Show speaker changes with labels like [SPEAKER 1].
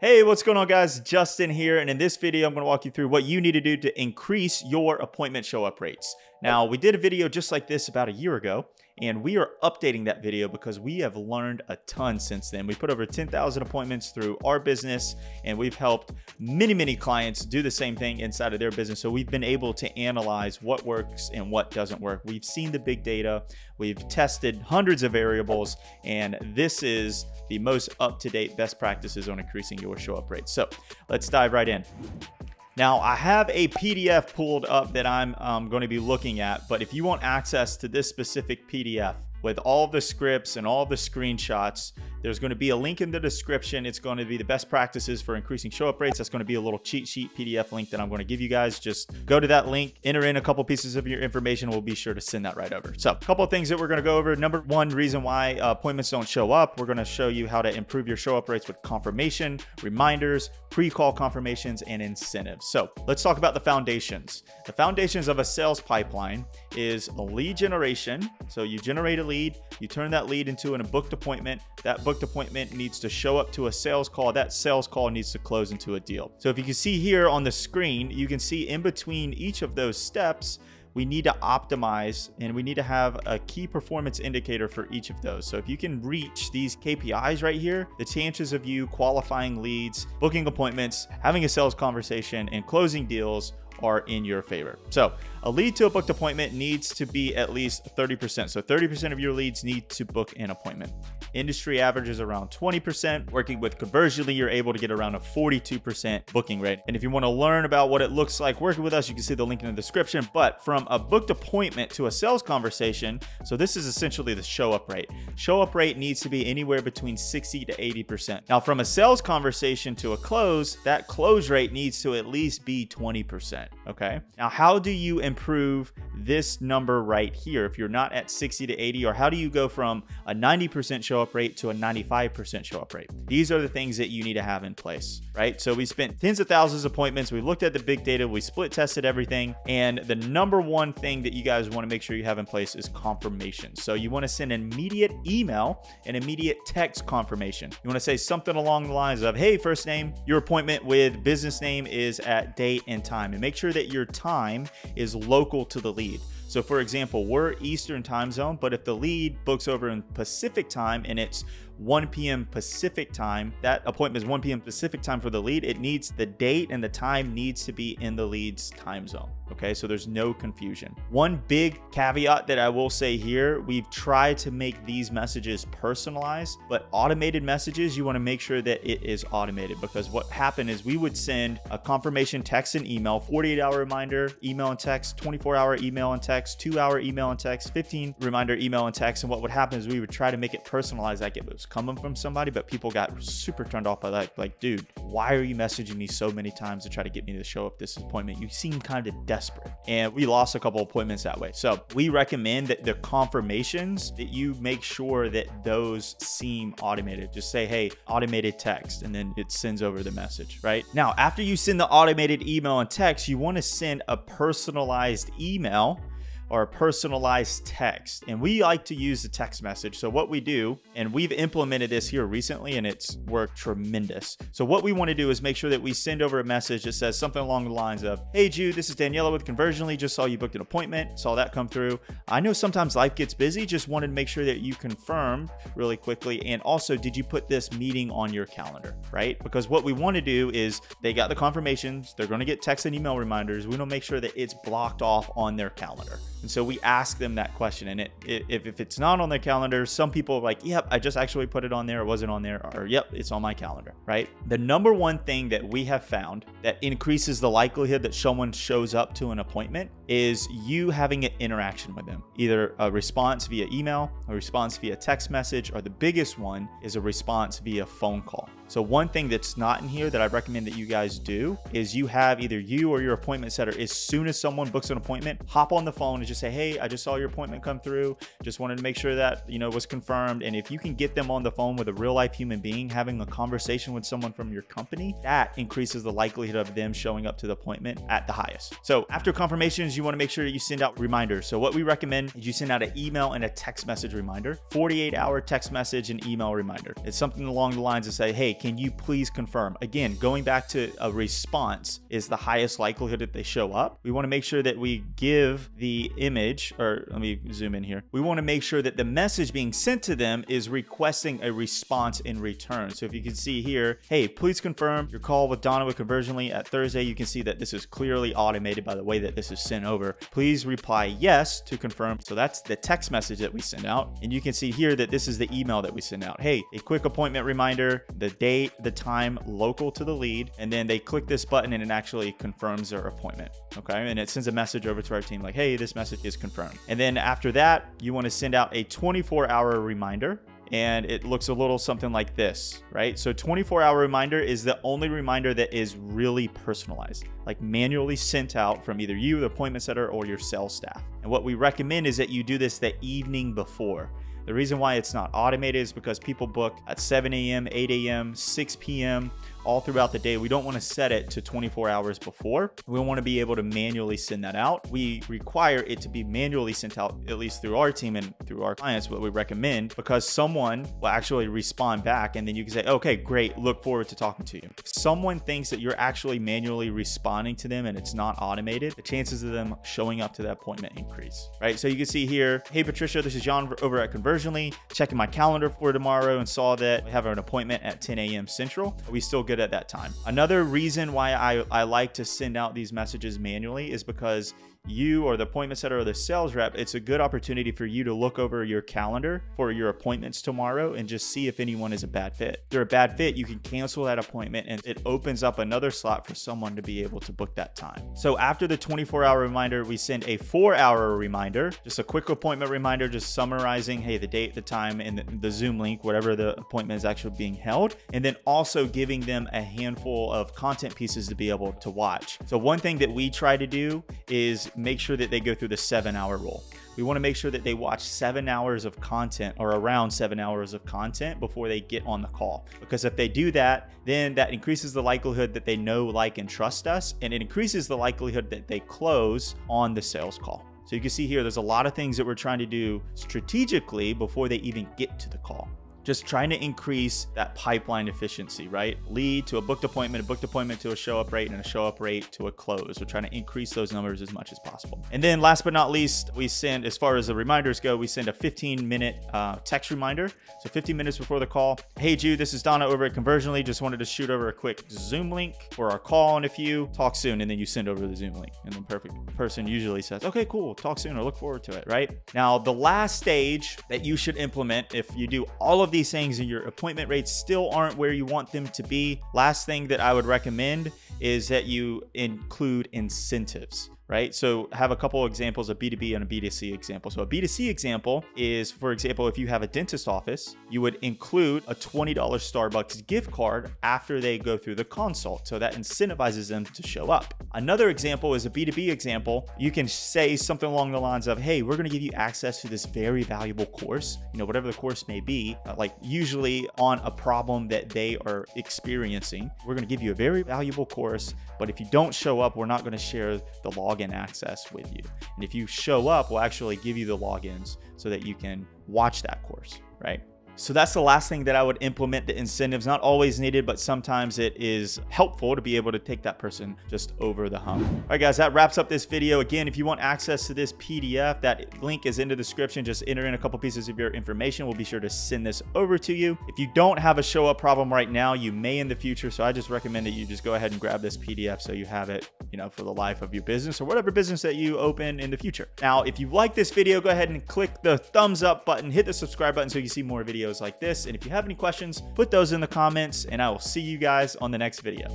[SPEAKER 1] Hey, what's going on, guys? Justin here, and in this video, I'm going to walk you through what you need to do to increase your appointment show-up rates. Now, we did a video just like this about a year ago, and we are updating that video because we have learned a ton since then. We put over 10,000 appointments through our business, and we've helped many clients do the same thing inside of their business. So we've been able to analyze what works and what doesn't work. We've seen the big data, we've tested hundreds of variables, and this is the most up-to-date best practices on increasing your show-up rates. So let's dive right in. Now, I have a PDF pulled up that I'm going to be looking at, but if you want access to this specific PDF with all the scripts and all the screenshots, there's going to be a link in the description. It's going to be the best practices for increasing show-up rates. That's going to be a little cheat sheet PDF link that I'm going to give you guys. Just go to that link, enter in a couple pieces of your information. We'll be sure to send that right over. So a couple of things that we're going to go over. Number one reason why appointments don't show up. We're going to show you how to improve your show-up rates with confirmation, reminders, pre-call confirmations, and incentives. So let's talk about the foundations. The foundations of a sales pipeline is a lead generation. So you generate a lead, you turn that lead into a booked appointment. That booked appointment needs to show up to a sales call. That sales call needs to close into a deal. So if you can see here on the screen, you can see in between each of those steps, we need to optimize and we need to have a key performance indicator for each of those. So if you can reach these KPIs right here, the chances of you qualifying leads, booking appointments, having a sales conversation, and closing deals are in your favor. So a lead to a booked appointment needs to be at least 30%. So 30% of your leads need to book an appointment. Industry average is around 20%. Working with Conversionly, you're able to get around a 42% booking rate. And if you want to learn about what it looks like working with us, you can see the link in the description. But from a booked appointment to a sales conversation, so this is essentially the show-up rate. Show-up rate needs to be anywhere between 60 to 80%. Now, from a sales conversation to a close, that close rate needs to at least be 20%. Okay. Now, how do you improve this number right here if you're not at 60 to 80, or how do you go from a 90% show-up rate to a 95% show-up rate? These are the things that you need to have in place, right? So we spent tens of thousands of appointments. We looked at the big data, we split tested everything. And the number one thing that you guys want to make sure you have in place is confirmation. So you want to send an immediate email and immediate text confirmation. You want to say something along the lines of, hey, first name, your appointment with business name is at date and time, and make sure that your time is local to the lead. So for example, we're Eastern time zone, but if the lead books over in Pacific time and it's 1 p.m. Pacific time, that appointment is 1 p.m. Pacific time for the lead, it needs the date and the time needs to be in the lead's time zone. Okay, so there's no confusion. One big caveat that I will say here, we've tried to make these messages personalized, but automated messages, you want to make sure that it is automated, because what happened is we would send a confirmation text and email, 48-hour reminder, email and text, 24-hour email and text, 2-hour email and text, 15 reminder email and text. And what would happen is we would try to make it personalized, like it was coming from somebody, but people got super turned off by that. Like, dude, why are you messaging me so many times to try to get me to show up this appointment? You seem kind of desperate. And we lost a couple appointments that way. So we recommend that the confirmations, that you make sure that those seem automated. Just say, hey, automated text, and then it sends over the message, right? Now, after you send the automated email and text, you want to send a personalized email or a personalized text. And we like to use the text message. So what we do, and we've implemented this here recently and it's worked tremendous. So what we want to do is make sure that we send over a message that says something along the lines of, hey Jude, this is Daniela with Conversionly. Just saw you booked an appointment, saw that come through. I know sometimes life gets busy. Just wanted to make sure that you confirmed really quickly. And also, did you put this meeting on your calendar, right? Because what we want to do is they got the confirmations. They're going to get text and email reminders. We want to make sure that it's blocked off on their calendar. And so we ask them that question. And if it's not on their calendar, some people are like, yep, I just actually put it on there. It wasn't on there. Or yep, it's on my calendar, right? The number one thing that we have found that increases the likelihood that someone shows up to an appointment is you having an interaction with them. Either a response via email, a response via text message, or the biggest one is a response via phone call. So one thing that's not in here that I recommend that you guys do is you have either you or your appointment setter, as soon as someone books an appointment, hop on the phone and just say, hey, I just saw your appointment come through. Just wanted to make sure that, was confirmed. And if you can get them on the phone with a real life human being, having a conversation with someone from your company, that increases the likelihood of them showing up to the appointment at the highest. So after confirmations, you want to make sure that you send out reminders. So what we recommend is you send out an email and a text message reminder, 48-hour text message and email reminder. It's something along the lines of say, hey, hey, can you please confirm? Again, going back to a response is the highest likelihood that they show up. We want to make sure that we give the image, or let me zoom in here. We want to make sure that the message being sent to them is requesting a response in return. So if you can see here, hey, please confirm your call with Donna with Conversionly at Thursday. You can see that this is clearly automated by the way that this is sent over. Please reply yes to confirm. So that's the text message that we send out. And you can see here that this is the email that we send out. Hey, a quick appointment reminder, the date, the time, local to the lead. And then they click this button and it actually confirms their appointment. Okay. And it sends a message over to our team like, hey, this message is confirmed. And then after that, you want to send out a 24-hour reminder. And it looks a little something like this, right? So 24-hour reminder is the only reminder that is really personalized, like manually sent out from either you, the appointment setter, or your sales staff. And what we recommend is that you do this the evening before. The reason why it's not automated is because people book at 7 a.m., 8 a.m., 6 p.m., all throughout the day. We don't want to set it to 24 hours before. We want to be able to manually send that out. We require it to be manually sent out, at least through our team and through our clients, what we recommend, because someone will actually respond back and then you can say, okay, great, look forward to talking to you. If someone thinks that you're actually manually responding to them and it's not automated, the chances of them showing up to that appointment increase, right? So you can see here, hey, Patricia, this is John over at Conversionly, checking my calendar for tomorrow and saw that we have an appointment at 10 a.m. Central. Are we still good at that time? Another reason why I like to send out these messages manually is because you or the appointment setter or the sales rep, it's a good opportunity for you to look over your calendar for your appointments tomorrow and just see if anyone is a bad fit. If they're a bad fit, you can cancel that appointment and it opens up another slot for someone to be able to book that time. So after the 24-hour reminder, we send a 4-hour reminder, just a quick appointment reminder, just summarizing, hey, the date, the time, and the Zoom link, whatever the appointment is actually being held. And then also giving them a handful of content pieces to be able to watch. So one thing that we try to do is make sure that they go through the 7-hour rule. We want to make sure that they watch 7 hours of content or around 7 hours of content before they get on the call. Because if they do that, then that increases the likelihood that they know, like, and trust us. And it increases the likelihood that they close on the sales call. So you can see here, there's a lot of things that we're trying to do strategically before they even get to the call. Just trying to increase that pipeline efficiency, right? Lead to a booked appointment to a show up rate, and a show up rate to a close. We're trying to increase those numbers as much as possible. And then last but not least, we send, as far as the reminders go, we send a 15-minute text reminder. So 15 minutes before the call. Hey Jude, this is Donna over at Conversionly. Just wanted to shoot over a quick Zoom link for our call in a few. Talk soon. And then you send over the Zoom link. And the perfect person usually says, okay, cool, talk soon, or look forward to it, right? Now, the last stage that you should implement, if you do all of these things and your appointment rates still aren't where you want them to be, last thing that I would recommend is that you include incentives, right? So have a couple examples, a B2B and a B2C example. So a B2C example is, for example, if you have a dentist office, you would include a $20 Starbucks gift card after they go through the consult. So that incentivizes them to show up. Another example is a B2B example. You can say something along the lines of, hey, we're going to give you access to this very valuable course, whatever the course may be, like usually on a problem that they are experiencing. We're going to give you a very valuable course, but if you don't show up, we're not going to share the login access with you. And if you show up, we'll actually give you the logins so that you can watch that course, right? So that's the last thing that I would implement, the incentives. Not always needed, but sometimes it is helpful to be able to take that person just over the hump. All right, guys, that wraps up this video. Again, if you want access to this PDF, that link is in the description. Just enter in a couple pieces of your information. We'll be sure to send this over to you. If you don't have a show up problem right now, you may in the future. So I just recommend that you just go ahead and grab this PDF so you have it, for the life of your business or whatever business that you open in the future. Now, if you like this video, go ahead and click the thumbs up button, hit the subscribe button so you see more videos like this. And if you have any questions, put those in the comments and I will see you guys on the next video.